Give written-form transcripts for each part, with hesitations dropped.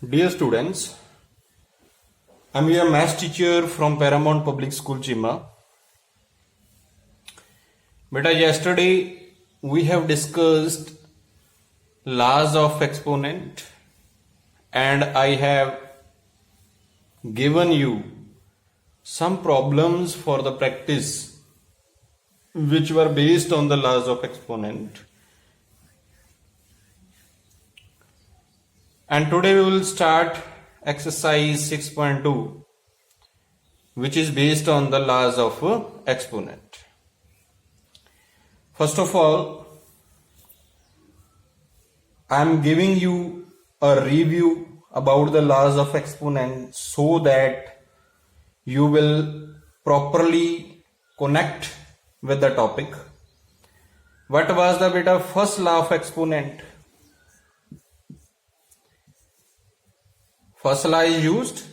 Dear students, I'm your math teacher from Paramount Public School, Chima. Beta, yesterday we have discussed laws of exponent and I have given you some problems for the practice which were based on the laws of exponent. And today we will start exercise 6.2, which is based on the laws of exponent. First of all, I am giving you a review about the laws of exponent so that you will properly connect with the topic. What was the beta first law of exponent? First law is used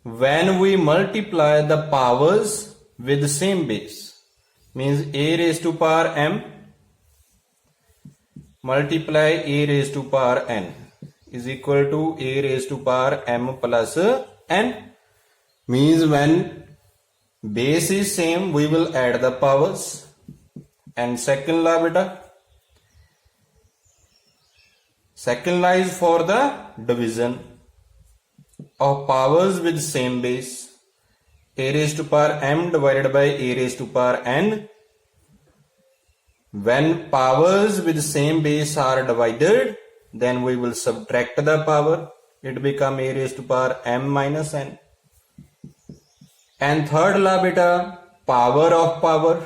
when we multiply the powers with the same base. Means a raised to power m multiply a raised to power n is equal to a raised to power m plus n. Means when base is same, we will add the powers. And second law beta, second law is for the division of powers with same base. A raised to power m divided by a raised to power n. When powers with same base are divided, then we will subtract the power. It become a raised to power m minus n. And third law beta, power of power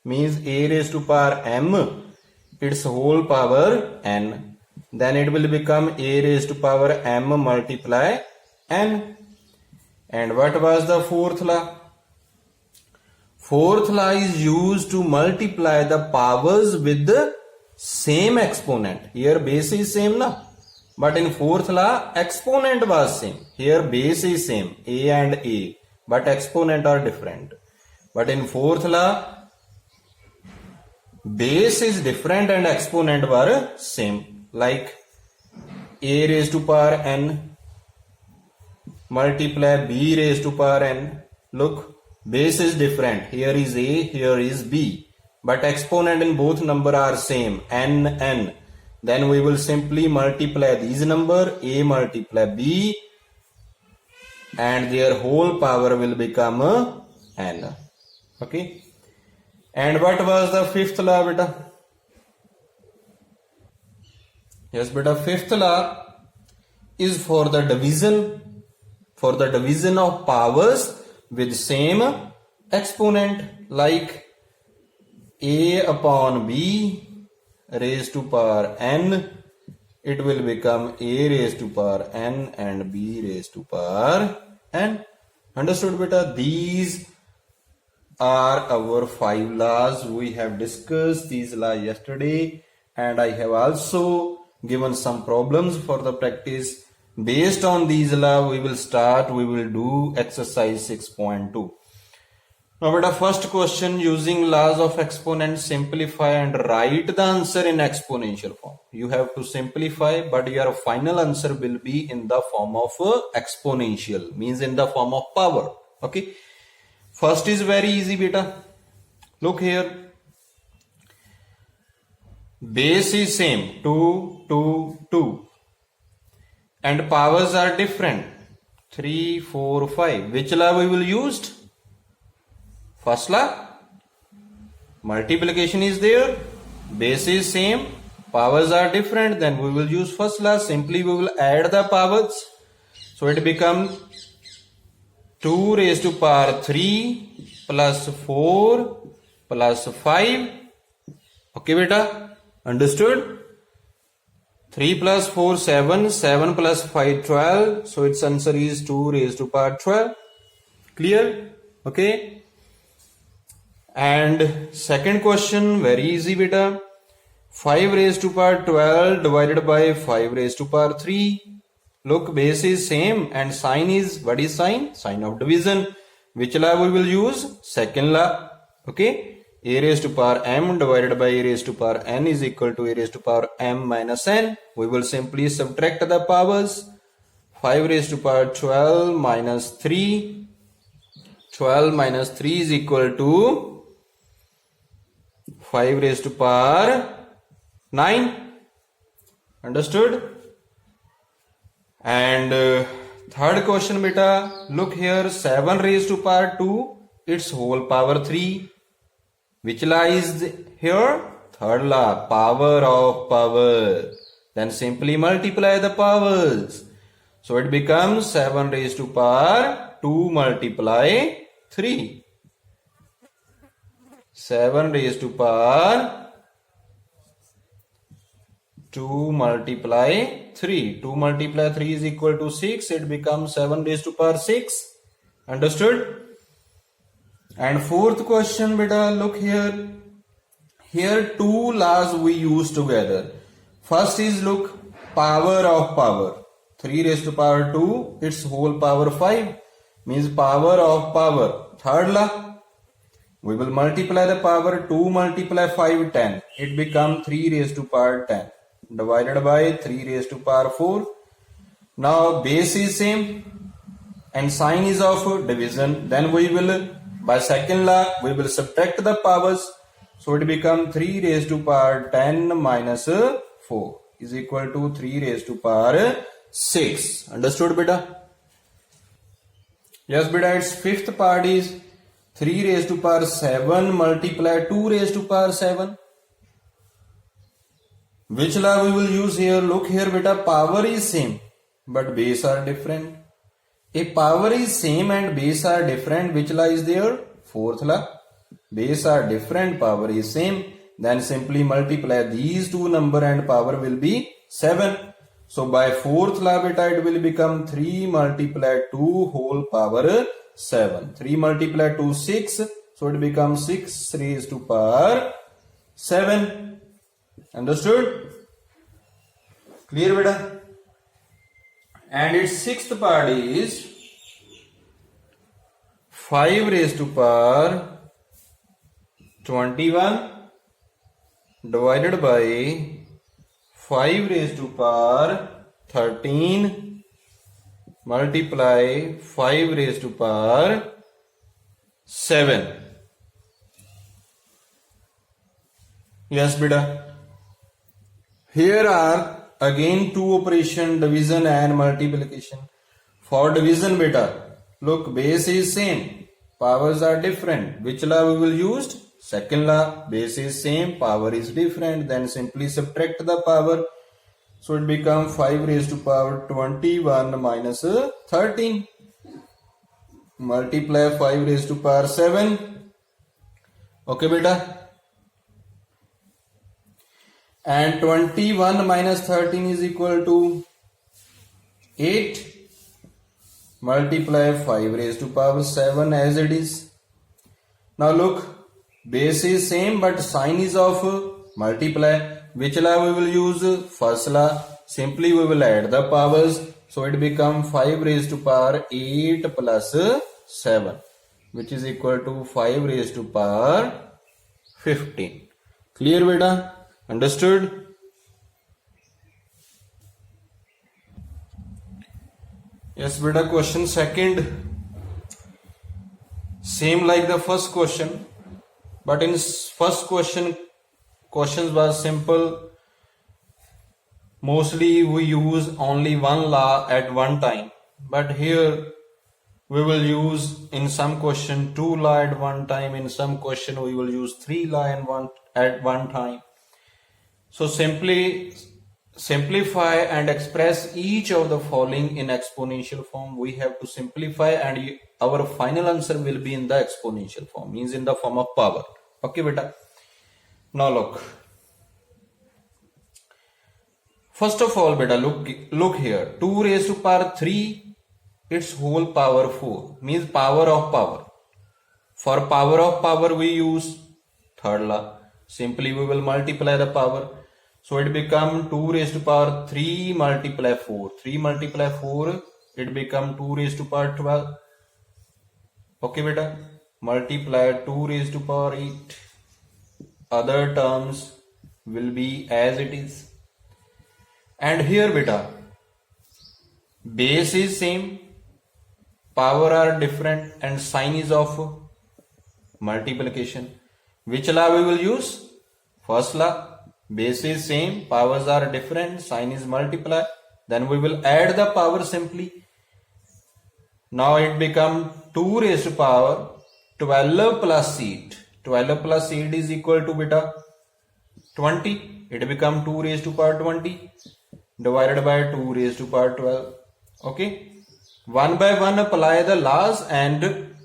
means a raised to power m, its whole power n. Then it will become a raised to power m multiply n. And what was the fourth law? Fourth law is used to multiply the powers with the same exponent. Here base is same na, but in fourth law exponent was same. Here base is same, a and a, but exponent are different. But in fourth law base is different and exponent were same. Like a raised to power n multiply b raised to power n. Look, base is different. Here is a, here is b, but exponent in both number are same, n, n. Then we will simply multiply these number, a multiply b, and their whole power will become n. Okay. And what was the fifth law beta? Yes beta, fifth law is for the division, of powers with same exponent, like a upon b raised to power n, it will become a raised to power n and b raised to power n. Understood beta? These are our 5 laws. We have discussed these laws yesterday, and I have also given some problems for the practice. Based on these laws, we will do exercise 6.2. Now beta, first question, using laws of exponent, simplify and write the answer in exponential form. You have to simplify, but your final answer will be in the form of exponential, means in the form of power. Okay. First is very easy beta. Look here. Base is same, 2, 2, 2. And powers are different, 3, 4, 5. Which law we will use? First law. Multiplication is there. Base is same. Powers are different. Then we will use first law. Simply we will add the powers. So it becomes 2 raised to power 3 plus 4 plus 5. Okay beta? Understood? 3 plus 4, 7. 7 plus 5, 12. So its answer is 2 raised to power 12. Clear? Okay. And second question, very easy beta. 5 raised to power 12 divided by 5 raised to power 3. Look, base is same and sign is, what is sign? Sign of division. Which law we will use? Second law. Okay. a raised to power m divided by a raised to power n is equal to a raised to power m minus n. We will simply subtract the powers. 5 raised to power 12 minus 3. 12 minus 3 is equal to 5 raised to power 9. Understood? And third question beta, look here, 7 raised to power 2, its whole power 3. Which law is here? Third law, power of power. Then simply multiply the powers. So it becomes 7 raised to power 2 multiply 3. 7 raised to power 2 multiply 3. 2 multiply 3 is equal to 6. It becomes 7 raised to power 6. Understood? And fourth question beta, look here. Here two laws we use together. First is look, power of power. 3 raised to power 2, its whole power 5 means power of power. Third law, we will multiply the power. 2 multiply 5, 10. It becomes 3 raised to power 10 divided by 3 raised to power 4. Now base is same and sign is of division. Then we will, by second law, we will subtract the powers. So it becomes 3 raised to power 10 minus 4 is equal to 3 raised to power 6. Understood beta? Yes beta, its fifth part is 3 raised to power 7 multiply 2 raised to power 7. Which law we will use here? Look here beta, power is same but base are different. If power is same and base are different, which law is there? Fourth law. Base are different, power is same. Then simply multiply these two number and power will be 7. So by fourth law beta it will become 3 multiply 2 whole power 7. 3 multiply 2 6. So it becomes 6 raised to power 7. Understood? Clear beta? And its sixth part is 5 raised to power 21 divided by 5 raised to power 13 multiply 5 raised to power 7. Yes beta. Here are again two operation, division and multiplication. For division beta, look, base is same, powers are different. Which law we will use? Second law. Base is same, power is different. Then simply subtract the power. So it becomes 5 raised to power 21 minus 13. Multiply 5 raised to power 7. Okay beta? And 21 minus 13 is equal to 8. Multiply 5 raised to power 7 as it is. Now look, base is same but sign is of multiply. Which law we will use? First law. Simply we will add the powers. So it becomes 5 raised to power 8 plus 7, which is equal to 5 raised to power 15. Clear beta? Understood? Yes beta, question second. Same like the first question, but in first questions was simple. Mostly we use only one law at one time, but here we will use in some question 2 law at one time. In some question we will use 3 law at one time. So simply simplify and express each of the following in exponential form. We have to simplify and our final answer will be in the exponential form, means in the form of power. Okay beta? Now look. First of all beta, look here. 2 raised to power 3, its whole power 4, means power of power. For power of power we use third law. Simply we will multiply the power. So it become 2 raised to power 3 multiply 4. 3 multiply 4, it become 2 raised to power 12. Okay beta? Multiply 2 raised to power 8. other terms will be as it is. And here beta, base is same, power are different, and sign is of multiplication. Which law we will use? First law, base is same, powers are different, sign is multiply. Then we will add the power simply. Now it become 2 raised to power 12 plus 8. 12 plus 8 is equal to beta 20. It become 2 raised to power 20 divided by 2 raised to power 12. Okay. One by one apply the laws and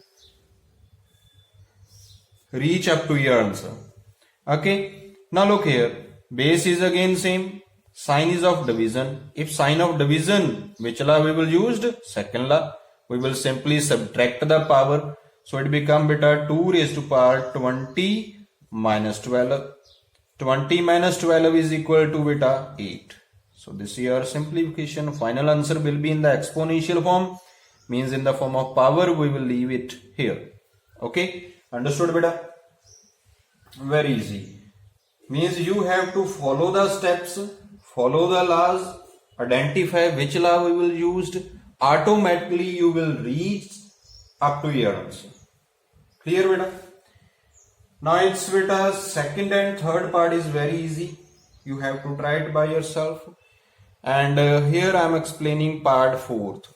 reach up to your answer. Okay. Now look here. Base is again same. Sign is of division. If sign of division, which law we will use? Second law. We will simply subtract the power. So it become beta 2 raised to power 20 minus 12. 20 minus 12 is equal to beta 8. So this is your simplification. Final answer will be in the exponential form. Means in the form of power, we will leave it here. Okay. Understood beta? Very easy. Means you have to follow the steps, follow the laws, identify which law we will use. Automatically you will reach up to your answer. Clear beta? Now it's beta second and third part is very easy. You have to try it by yourself. And here I am explaining part fourth.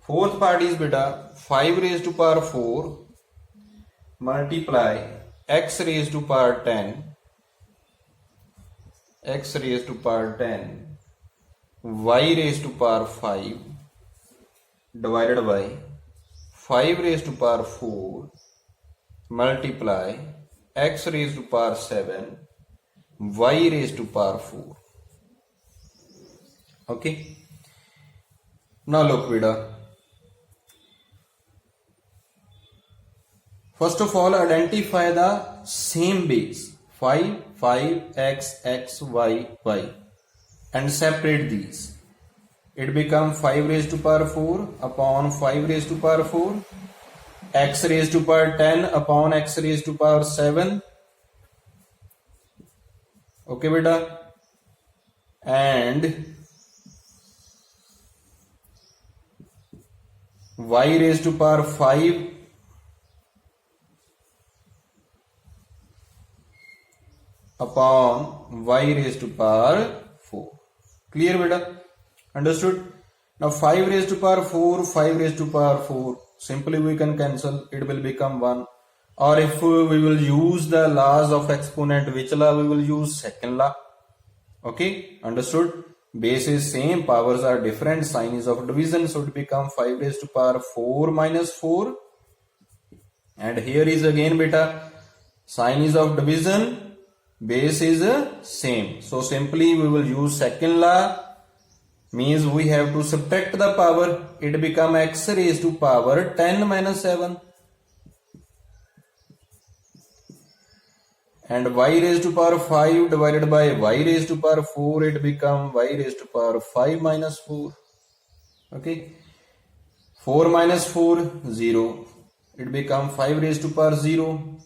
Fourth part is beta 5 raised to power 4 multiply x raised to power 10, x raised to power 10, y raised to power 5 divided by 5 raised to power 4 multiply x raised to power 7, y raised to power 4. Okay. Now look beta. First of all, identify the same base 5, 5, x, x, y, y and separate these. It become 5 raised to power 4 upon 5 raised to power 4, x raised to power 10 upon x raised to power 7. Okay beta. And y raised to power 5 upon y raised to power 4. Clear beta? Understood? Now 5 raised to power 4, 5 raised to power 4. Simply we can cancel. It will become 1. Or if we will use the laws of exponent, which law we will use? Second law. Okay? Understood? Base is same, powers are different, sign is of division. So it become 5 raised to power 4 minus 4. And here is again beta, sign is of division, base is same. So simply we will use second law. Means we have to subtract the power. It become x raised to power 10 minus 7. And y raised to power 5 divided by y raised to power 4. It become y raised to power 5 minus 4. Okay. 4 minus 4, 0. It become 5 raised to power 0.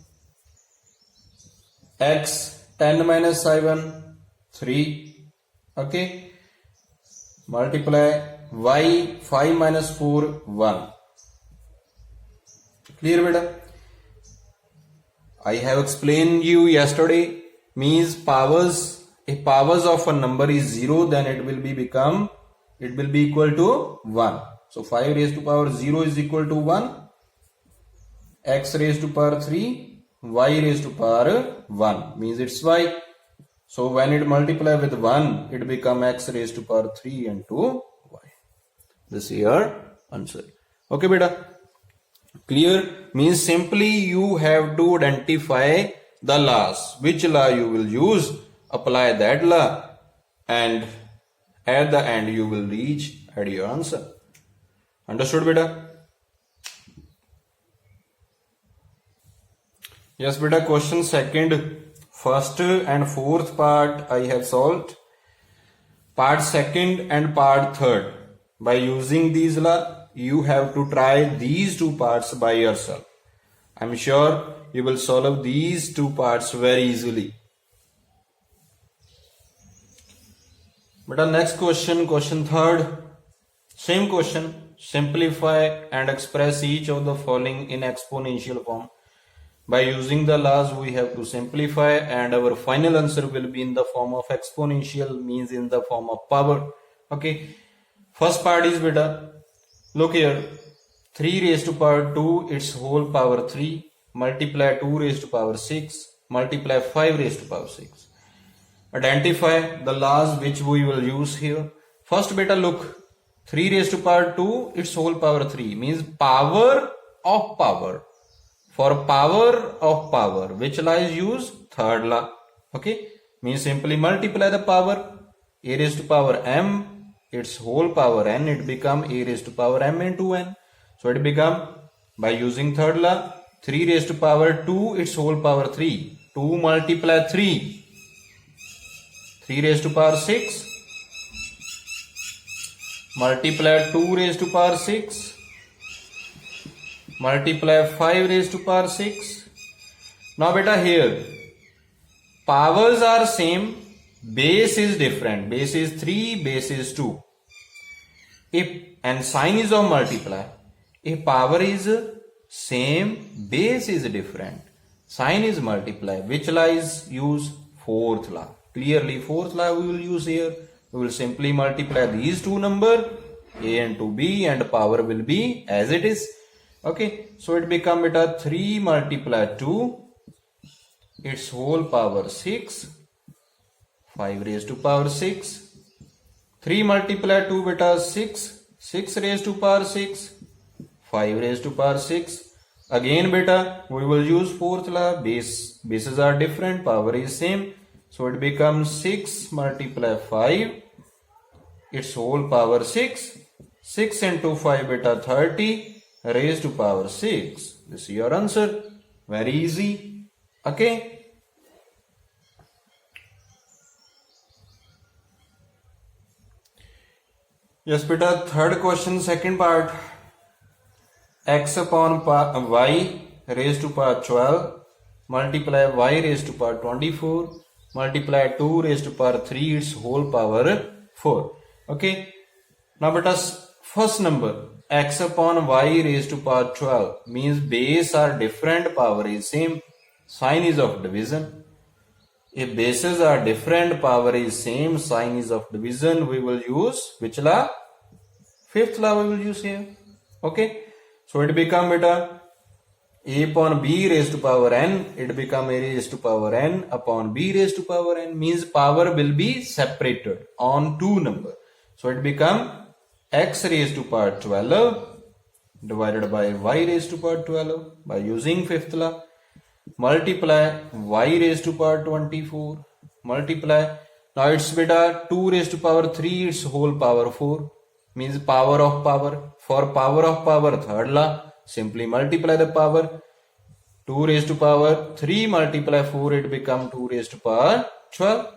X 10 minus 7, 3. Okay. Multiply y 5 minus 4, 1. Clear beta? I have explained you yesterday. Means powers, if powers of a number is 0, then it will be equal to 1. So 5 raised to power 0 is equal to 1. X raised to power 3, y raised to power 1. Means it's y. So when it multiply with 1, it become x raised to power 3 into y. This is your answer. Okay beta? Clear? Means simply you have to identify the laws. Which law you will use, apply that law, and at the end you will reach at your answer. Understood beta? Yes beta, question second. First and fourth part I have solved. Part second and part third. By using these law, you have to try these two parts by yourself. I am sure you will solve these two parts very easily. But our next question, question third, same question, simplify and express each of the following in exponential form. By using the laws, we have to simplify and our final answer will be in the form of exponential, means in the form of power. Okay, first part is beta, look here, 3 raised to power 2, its whole power 3, multiply 2 raised to power 6, multiply 5 raised to power 6. Identify the laws which we will use here. First beta, look, 3 raised to power 2, its whole power 3, means power of power. For power of power, which law is used? Third law. Okay, means simply multiply the power, a raised to power m, its whole power n, it become a raised to power m into n. So it become, by using third law, 3 raised to power 2, its whole power 3. 2 multiply 3. 3 raised to power 6. Multiply 2 raised to power 6. Multiply 5 raised to power 6. Now beta here, powers are same, base is different. Base is 3, base is 2. And sign is of multiply. If power is same, base is different, sign is multiply. Which law is used? Fourth law. Clearly fourth law we will use here. We will simply multiply these two numbers, a and 2b, and power will be as it is. Okay, so it become beta 3 multiply 2, its whole power 6, 5 raised to power 6. 3 multiply 2 beta 6, 6 raised to power 6, 5 raised to power 6. Again beta, we will use fourth law, bases are different, power is same. So it becomes 6 multiply 5, its whole power 6, 6 into 5 beta 30, raised to power 6. This is your answer. Very easy. Okay. Yes beta, third question, second part. X upon y raised to power 12, multiply y raised to power 24, multiply 2 raised to power 3, its whole power 4. Okay. Now beta, first number, x upon y raised to power 12, means base are different, power is same, sign is of division. If bases are different, power is same, sign is of division, we will use which law? Fifth law we will use here. Okay, so it become beta a upon b raised to power n, it become a raised to power n upon b raised to power n, means power will be separated on two number. So it become x raised to power 12 divided by y raised to power 12 by using fifth law, multiply y raised to power 24, multiply, now it's beta 2 raised to power 3, its whole power 4, means power of power. For power of power, third law, simply multiply the power, 2 raised to power 3 multiply 4, it become 2 raised to power 12.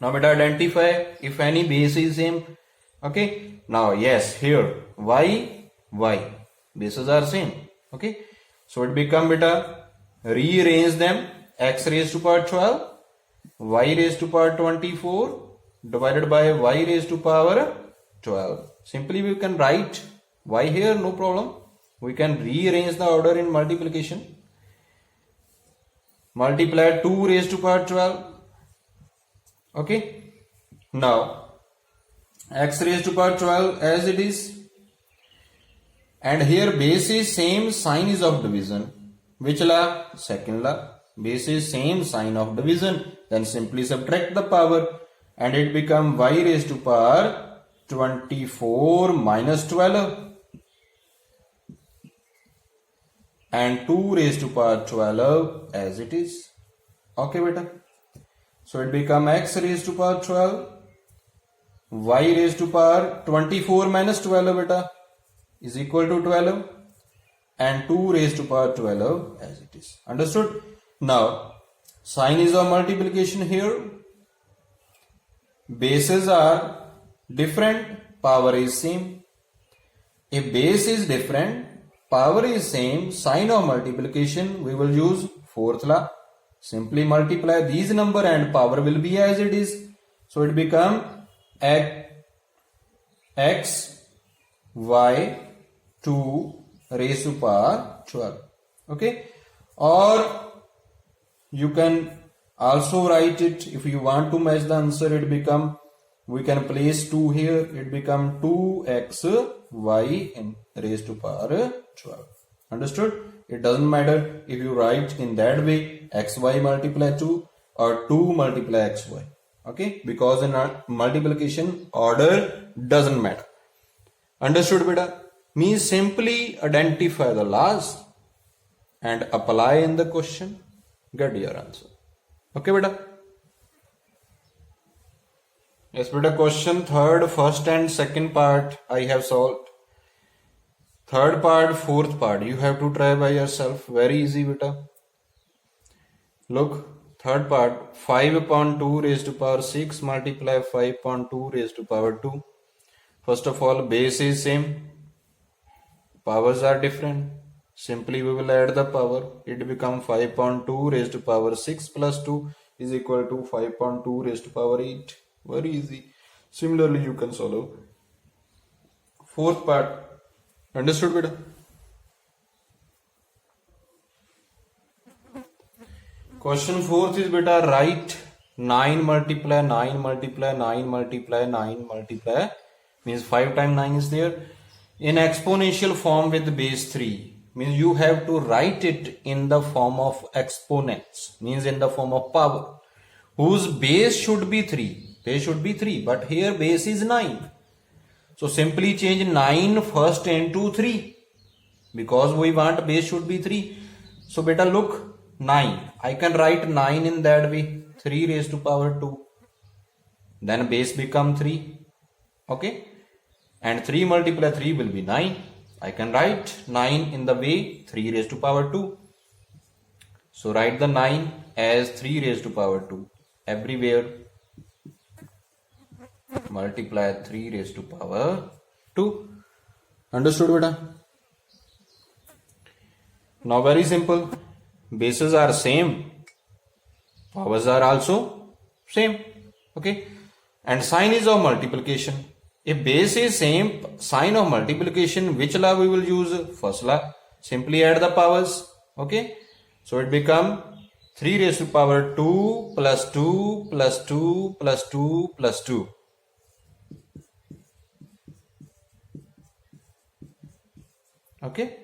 Now beta, identify if any base is same. Okay, now yes, here y, bases are same. Okay, so it become beta, rearrange them, x raised to power 12, y raised to power 24 divided by y raised to power 12. Simply we can write y here, no problem. We can rearrange the order in multiplication. Multiply 2 raised to power 12. Okay, now x raised to power 12 as it is, and here base is same, sign is of division. Which law? Second law. Base is same, sign of division, then simply subtract the power and it become y raised to power 24 minus 12 and 2 raised to power 12 as it is. Okay beta, so it become x raised to power 12, y raised to power 24 minus 12 beta is equal to 12 and 2 raised to power 12 as it is. Understood? Now sign is of multiplication here, bases are different, power is same. If base is different, power is same, sign of multiplication, we will use fourth law. Simply multiply these number and power will be as it is. So it become x y 2 raised to power 12. Okay, or you can also write it, if you want to match the answer, it become, we can place 2 here, it become 2xy in raised to power 12. Understood? It doesn't matter if you write in that way, xy multiply 2 or 2 multiply xy. Okay, because in our multiplication order doesn't matter. Understood beta? Means simply identify the laws and apply in the question, get your answer. Okay beta? Yes beta, question third, first and second part I have solved. Third part, fourth part, you have to try by yourself. Very easy beta. Look, third part, 5 upon 2 raised to power 6 multiply 5 upon 2 raised to power 2. First of all, base is same, powers are different. Simply we will add the power. It become 5 upon 2 raised to power 6 plus 2 is equal to 5 upon 2 raised to power 8. Very easy. Similarly, you can solve fourth part. Understood beta? Question fourth is beta, write 9 multiply 9 multiply 9 multiply 9 multiply, means 5 times 9 is there, in exponential form with base 3. Means you have to write it in the form of exponents, means in the form of power, whose base should be 3. Base should be 3, but here base is 9. So simply change 9 first into 3, because we want base should be 3. So beta look, 9. I can write 9 in that way, 3 raised to power 2. Then base become 3. Okay. And 3 multiply 3 will be 9. I can write 9 in the way 3 raised to power 2. So write the 9 as 3 raised to power 2. Everywhere multiply 3 raised to power 2. Understood beta? Now very simple. Bases are same, powers are also same. Okay, and sign is of multiplication. If base is same, sign of multiplication, which law we will use? First law. Simply add the powers. Okay, so it become 3 raised to power 2 plus 2 plus 2 plus 2 plus 2. Okay,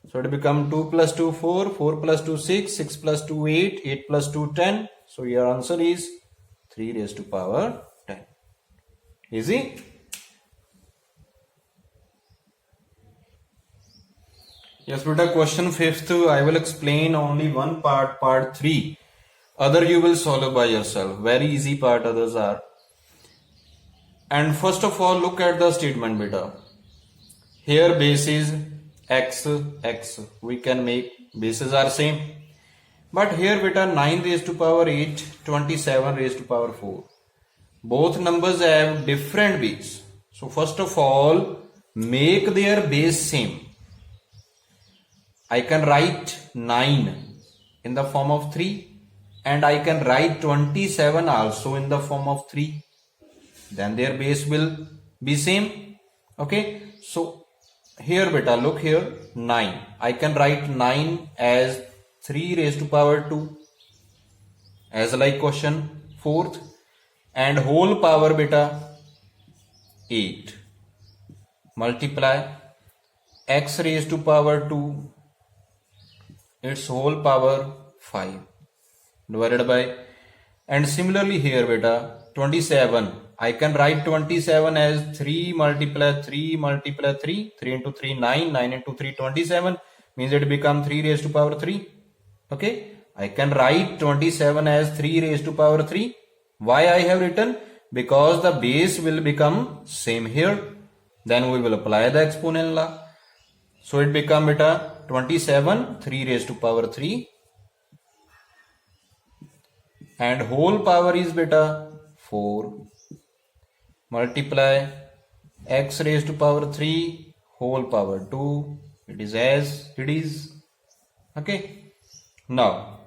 so it become 2 plus 2 4, 4 plus 2 6, 6 plus 2 8, 8 plus 2 10. So your answer is 3 raised to power 10. Easy? Yes beta, question fifth, I will explain only one part, part 3. Other you will solve by yourself. Very easy part others are. And first of all, look at the statement beta. Here base is x, we can make bases are same, but here beta 9 raised to power 8, 27 raised to power 4, both numbers have different base. So first of all, make their base same. I can write 9 in the form of 3 and I can write 27 also in the form of 3, then their base will be same. Okay, so here beta look here, 9. I can write 9 as 3 raised to power 2 as like question fourth, and whole power beta 8 multiply x raised to power 2 its whole power 5 divided by, and similarly here beta 27. I can write 27 as 3 multiply 3 multiply 3, 3 into 3 9, 9 into 3 27, means it become 3 raised to power 3. Okay, I can write 27 as 3 raised to power 3. Why I have written? Because the base will become same here. Then we will apply the exponent law. So it become beta 27 3 raised to power 3 and whole power is beta 4 multiply x raised to power 3 whole power 2 it is as it is. Okay. Now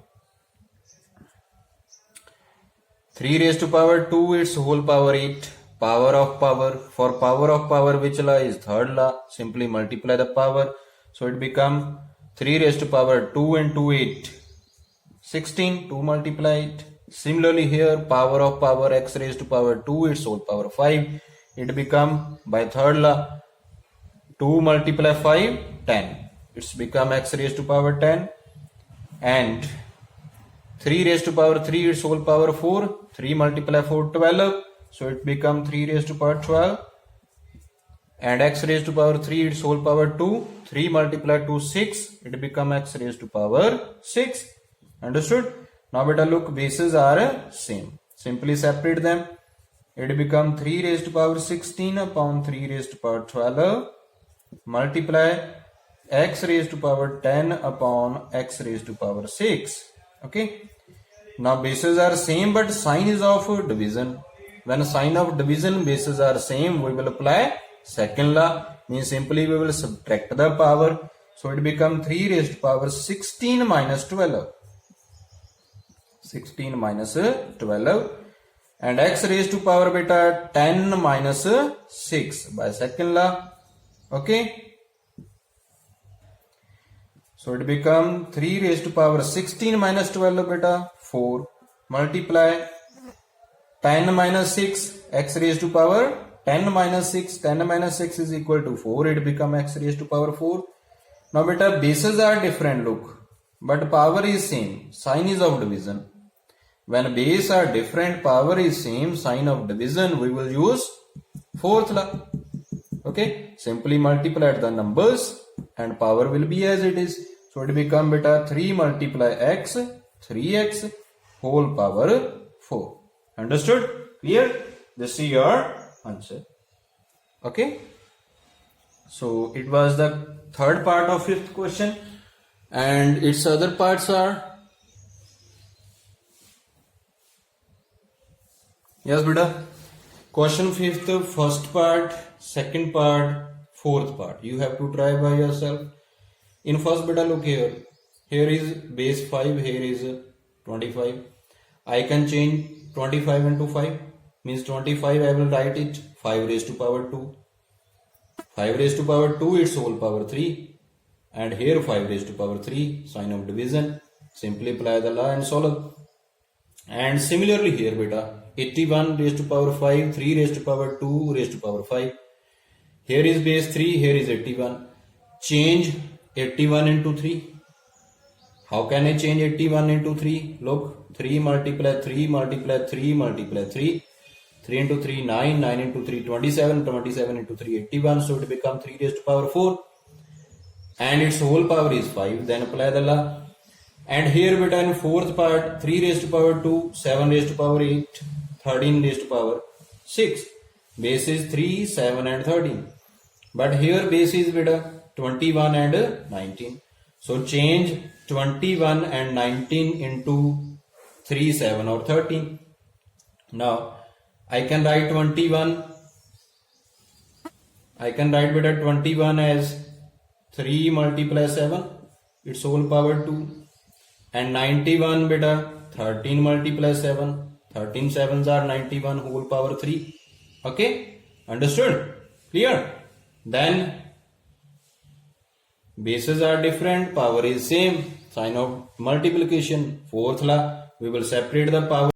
3 raised to power 2 its whole power 8. Power of power. For power of power, which law is third law? Simply multiply the power. So it become 3 raised to power 2 into 8. 16. 2 multiply it. Similarly here, power of power x raised to power 2 its whole power 5. It become by third law 2 multiply 5, 10. It's become x raised to power 10. And 3 raised to power 3 its whole power 4. 3 multiply 4, 12. So it become 3 raised to power 12. And x raised to power 3 its whole power 2. 3 multiply 2, 6. It become x raised to power 6. Understood? Now beta look, bases are same. Simply separate them. It become 3 raised to power 16 upon 3 raised to power 12. Multiply x raised to power 10 upon x raised to power 6. Okay. Now bases are same, but sign is of division. When sign of division bases are same, we will apply second law. Means simply we will subtract the power. So it become 3 raised to power 16 minus 12. 16 minus 12. And x raised to power beta 10 minus 6 by second law. Okay. So it become 3 raised to power 16 minus 12 beta 4. Multiply 10 minus 6, x raised to power 10 minus 6. 10 minus 6 is equal to 4. It become x raised to power 4. Now beta bases are different, look. But power is same. Sign is of division. When base are different, power is same, sign of division, we will use fourth law. Okay. Simply multiply the numbers and power will be as it is. So it become beta 3 multiply x, 3x whole power 4. Understood? Clear? This is your answer. Okay. So it was the third part of fifth question, and its other parts are, yes beta, question fifth, first part, second part, fourth part. You have to try by yourself. In first beta, look here. Here is base 5, here is 25. I can change 25 into 5. Means 25 I will write it 5 raised to power 2. 5 raised to power 2 its whole power 3. And here 5 raised to power 3. Sign of division. Simply apply the law and solve. And similarly here beta, 81 raised to power 5, 3 raised to power 2 raised to power 5. Here is base 3, here is 81. Change 81 into 3. How can I change 81 into 3? Look, 3 multiply 3 multiply 3 multiply 3. 3 into 3, 9, 9 into 3, 27, 27 into 3, 81. So it becomes 3 raised to power 4. And its whole power is 5. Then apply the law. And here beta in fourth part, 3 raised to power 2, 7 raised to power 8, 13 raised to power 6. Base is 3, 7 and 13. But here base is beta 21 and 19. So change 21 and 19 into 3, 7 or 13. Now I can write 21. I can write beta 21 as 3 multiply 7, its whole power 2. And 91 beta 13 multiply 7. 13 sevens are 91 whole power 3. Okay. Understood? Clear? Then bases are different, power is same, sign of multiplication. Fourth law, we will separate the power.